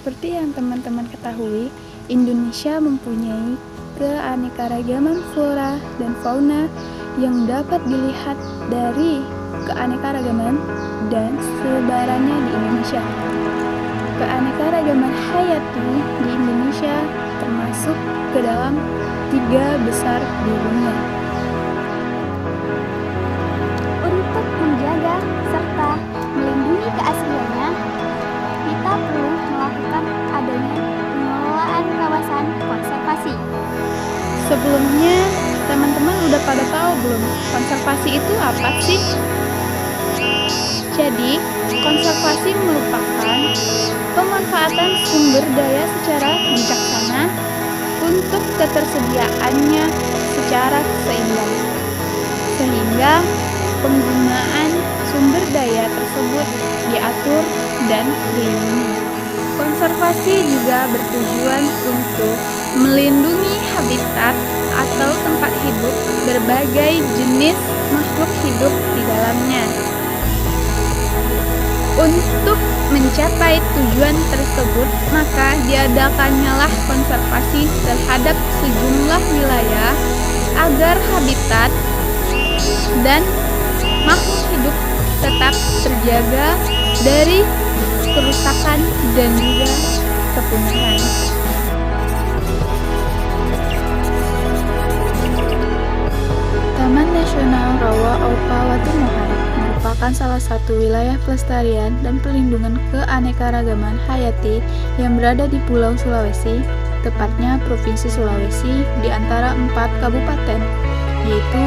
Seperti yang teman-teman ketahui, Indonesia mempunyai keanekaragaman flora dan fauna yang dapat dilihat dari keanekaragaman dan sebarannya di Indonesia. Keanekaragaman hayati di Indonesia termasuk ke dalam 3 besar di dunia. Untuk menjaga serta melindungi keasliannya, kita perlu melakukan adanya pengelolaan kawasan konservasi. Sebelumnya, teman-teman udah pada tahu belum konservasi itu apa sih? Jadi, konservasi merupakan pemanfaatan sumber daya secara bijaksana untuk ketersediaannya secara seimbang, sehingga penggunaan sumber daya tersebut diatur dan dilindungi. Konservasi juga bertujuan untuk melindungi habitat atau tempat hidup berbagai jenis makhluk hidup di dalamnya. Untuk mencapai tujuan tersebut, maka diadakannya konservasi terhadap sejumlah wilayah agar habitat dan makhluk hidup tetap terjaga dari kerusakan dan juga kepunahan. Taman Nasional Rawa-Aupa-Watumohai merupakan salah satu wilayah pelestarian dan pelindungan keanekaragaman hayati yang berada di Pulau Sulawesi, tepatnya Provinsi Sulawesi, di antara 4 kabupaten, yaitu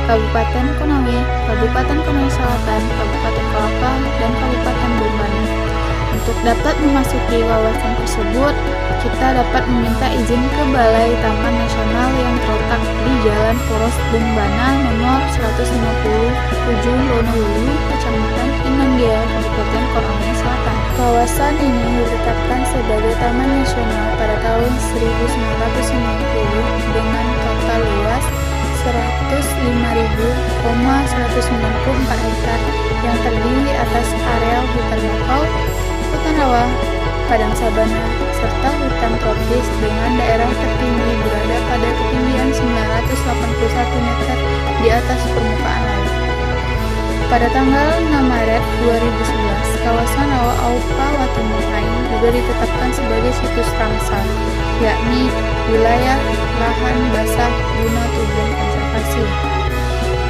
Kabupaten Konawe, Kabupaten Konawe Selatan, Kabupaten Kolaka, dan Kabupaten Bombana. Untuk dapat memasuki kawasan tersebut, kita dapat meminta izin ke Balai Taman Nasional yang terletak di Jalan Poros Bombana nomor 157 Wonolulu, Kecamatan Inandia, Kabupaten Konawe Selatan. Kawasan ini ditetapkan sebagai Taman Nasional pada tahun 1990 dengan total luas 105.194 hektar yang terdiri atas areal hutan bakau, hutan rawa, padang sabana, serta hutan tropis dengan daerah tertinggi berada pada ketinggian 981 meter di atas permukaan laut. Pada tanggal 6 Maret 2011, kawasan Rawa-Aupa-Watumohai juga ditetapkan sebagai situs Ramsar, yakni wilayah lahan basah guna tujuan konservasi.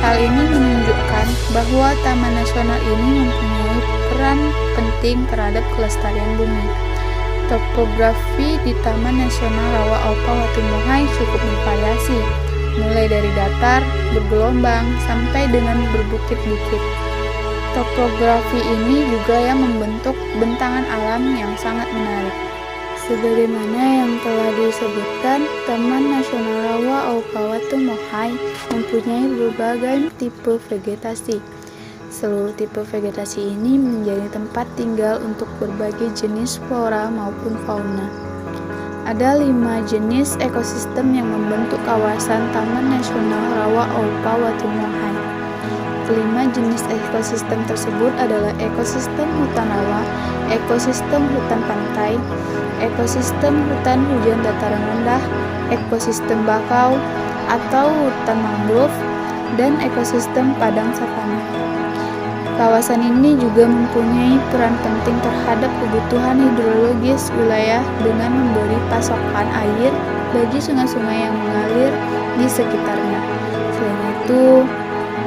Hal ini menunjukkan bahwa Taman Nasional ini mempunyai peran penting terhadap kelestarian bumi. Topografi di Taman Nasional Rawa-Aupa-Watumohai cukup bervariasi, mulai dari datar, bergelombang, sampai dengan berbukit-bukit. Topografi ini juga yang membentuk bentangan alam yang sangat menarik. Sebagaimana yang telah disebutkan, Taman Nasional Rawa-Aupa-Watumohai mempunyai berbagai tipe vegetasi. Seluruh tipe vegetasi ini menjadi tempat tinggal untuk berbagai jenis flora maupun fauna. Ada 5 jenis ekosistem yang membentuk kawasan Taman Nasional Rawa-Aupa-Watumohai. Kelima jenis ekosistem tersebut adalah ekosistem hutan rawa, ekosistem hutan pantai, ekosistem hutan hujan dataran rendah, ekosistem bakau atau hutan mangrove, dan ekosistem padang savana. Kawasan ini juga mempunyai peran penting terhadap kebutuhan hidrologis wilayah dengan memberi pasokan air bagi sungai-sungai yang mengalir di sekitarnya. Selain itu,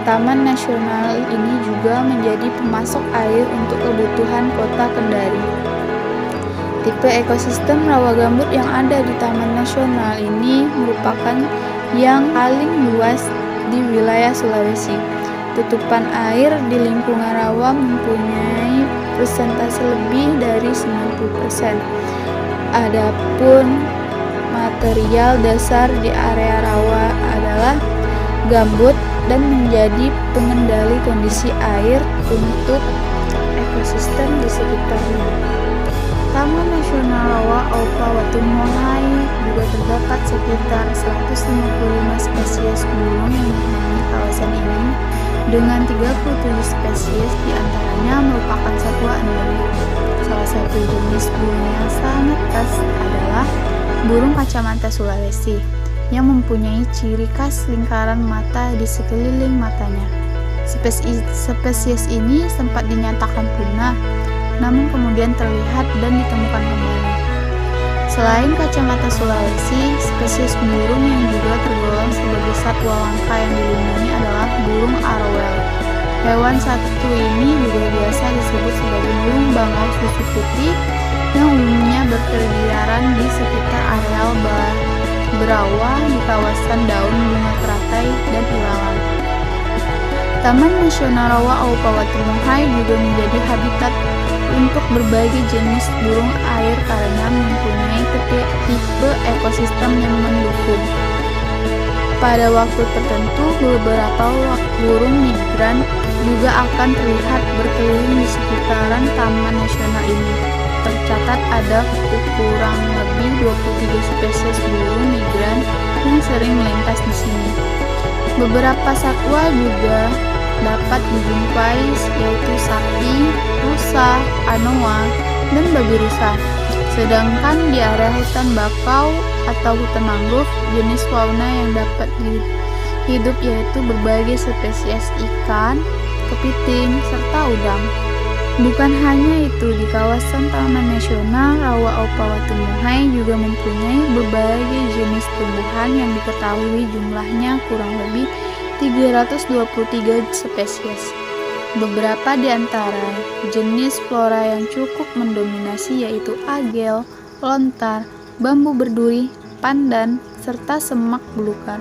Taman Nasional ini juga menjadi pemasok air untuk kebutuhan kota Kendari. Tipe ekosistem rawa gambut yang ada di Taman Nasional ini merupakan yang paling luas di wilayah Sulawesi. Tutupan air di lingkungan rawa mempunyai persentase lebih dari 90%. Adapun material dasar di area rawa adalah gambut dan menjadi pengendali kondisi air untuk ekosistem di sekitarnya. Taman Nasional Rawa-Aupa-Watumohai juga terdapat sekitar 155 spesies burung yang menghuni kawasan ini, dengan 37 spesies diantaranya merupakan satwa endemik. Salah satu jenis burung yang sangat khas adalah burung kacamata Sulawesi yang mempunyai ciri khas lingkaran mata di sekeliling matanya. Spesies ini sempat dinyatakan punah, namun kemudian terlihat dan ditemukan kembali. Selain kacamata Sulawesi, spesies burung yang juga tergolong sebagai satwa langka yang dilindungi adalah burung arwel. Hewan satu ini juga biasa disebut sebagai burung bangau susu putih yang umumnya berkeliaran di sekitar areal berawah di kawasan daun bunga teratai dan ilalang. Taman Nasional Rawa Aupawatumahai juga menjadi habitat untuk berbagai jenis burung air karena mempunyai tipe ekosistem yang mendukung. Pada waktu tertentu, beberapa burung migran juga akan terlihat berkeliling di sekitaran Taman Nasional ini. Tercatat ada kurang lebih 23 spesies burung migran yang sering melintas di sini. Beberapa satwa juga dapat dijumpai yaitu sapi, rusa, anoa, dan babi rusa. Sedangkan di area hutan bakau atau hutan mangrove, jenis fauna yang dapat hidup yaitu berbagai spesies ikan, kepiting, serta udang. Bukan hanya itu, di kawasan Taman Nasional Rawa Aupawatumahai juga mempunyai berbagai jenis tumbuhan yang diketahui jumlahnya kurang lebih 323 spesies. Beberapa di antara jenis flora yang cukup mendominasi yaitu agel, lontar, bambu berduri, pandan, serta semak belukar.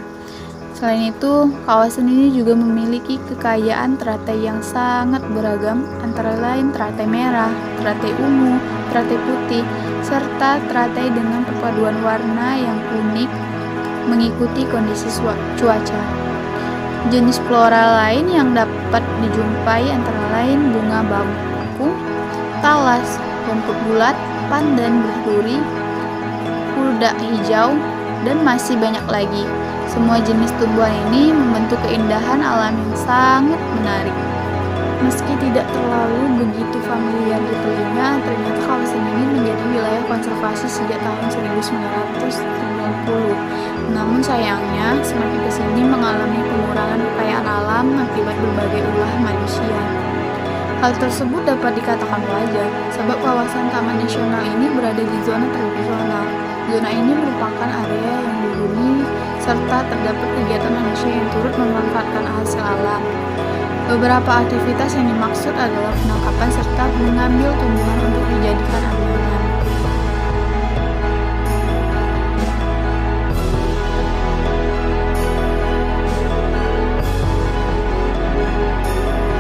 Selain itu, kawasan ini juga memiliki kekayaan teratai yang sangat beragam, antara lain teratai merah, teratai ungu, teratai putih, serta teratai dengan perpaduan warna yang unik mengikuti kondisi cuaca. Jenis flora lain yang dapat dijumpai antara lain bunga bangkung, talas, rumput bulat, pandan berduri, purda hijau, dan masih banyak lagi. Semua jenis tumbuhan ini membentuk keindahan alam yang sangat menarik. Meski tidak terlalu begitu familiar di telinga, ternyata kawasan ini menjadi wilayah konservasi sejak tahun 1990. Namun sayangnya, semakin kesini mengalami pengurangan kekayaan alam akibat berbagai ulah manusia. Hal tersebut dapat dikatakan wajar, sebab kawasan Taman Nasional ini berada di zona tradisional. Zona ini merupakan area yang dihuni serta terdapat kegiatan manusia yang turut memanfaatkan hasil alam. Beberapa aktivitas yang dimaksud adalah penangkapan serta mengambil tumbuhan untuk dijadikan anyaman.